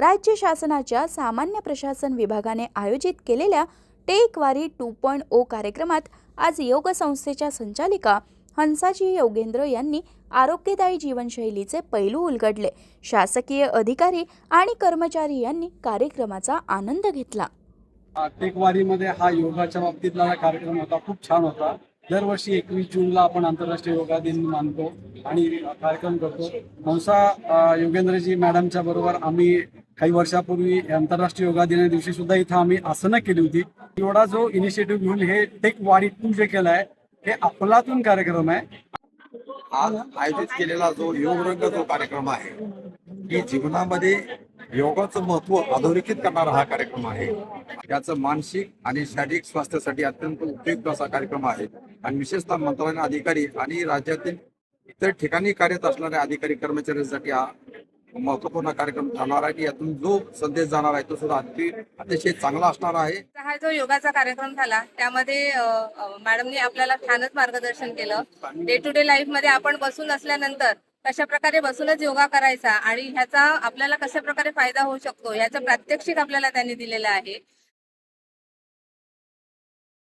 राज्य शासनाच्या सामान्य प्रशासन विभागाने आयोजित केलेल्या टेक वारी 2.0 कार्यक्रमात आज योग संस्थेच्या संचालिका हंसाजी योगेंद्र यांनी आरोग्यदायी जीवनशैलीचे पैलू उलगडले। शासकीय अधिकारी आणि कर्मचारी यांनी कार्यक्रमाचा आनंद घेतला। टेक वारीमध्ये हा योगाच्या बाबतीतला कार्यक्रम होता, खूप छान होता। दरवर्षी 21 जूनला आपण आंतरराष्ट्रीय योगा दिन मानतो आणि कार्यक्रम करतो। हंसा योगेंद्रजी मॅडमच्या बरोबर आम्ही काही वर्षापूर्वी आंतरराष्ट्रीय योगा दिना दिवशी सुद्धा इथं आम्ही आसनं केली होती। एवढा जो इनिशिएटिव्ह घेऊन हे टेक वारी 2 जे केलं आहे हे अफलातून कार्यक्रम आहे। आज आयोजित केलेला जो योग रंग जो कार्यक्रम आहे की जीवनामध्ये योगाचं महत्व अधोरेखित करणारा हा कार्यक्रम आहे। याचं मानसिक आणि शारीरिक स्वास्थ्यासाठी अत्यंत उपयुक्त असा कार्यक्रम आहे आणि विशेषतः मंत्रालयीन अधिकारी आणि राज्यातील इतर ठिकाणी कार्यरत असणाऱ्या अधिकारी कर्मचाऱ्यांसाठी हा महत्वपूर्ण कार्यक्रम ठरणार आहे की यातून जो संदेश जाणार आहे तो सुद्धा अतिशय चांगला असणार आहे। हा जो योगाचा कार्यक्रम झाला त्यामध्ये मॅडमने आपल्याला छानच मार्गदर्शन केलं। डे टू डे लाईफ मध्ये आपण बसून असल्यानंतर कशा प्रकारे बसूनच योगा करायचा आणि ह्याचा आपल्याला कशा प्रकारे फायदा होऊ शकतो याचं प्रात्यक्षिक आपल्याला त्यांनी दिलेलं आहे।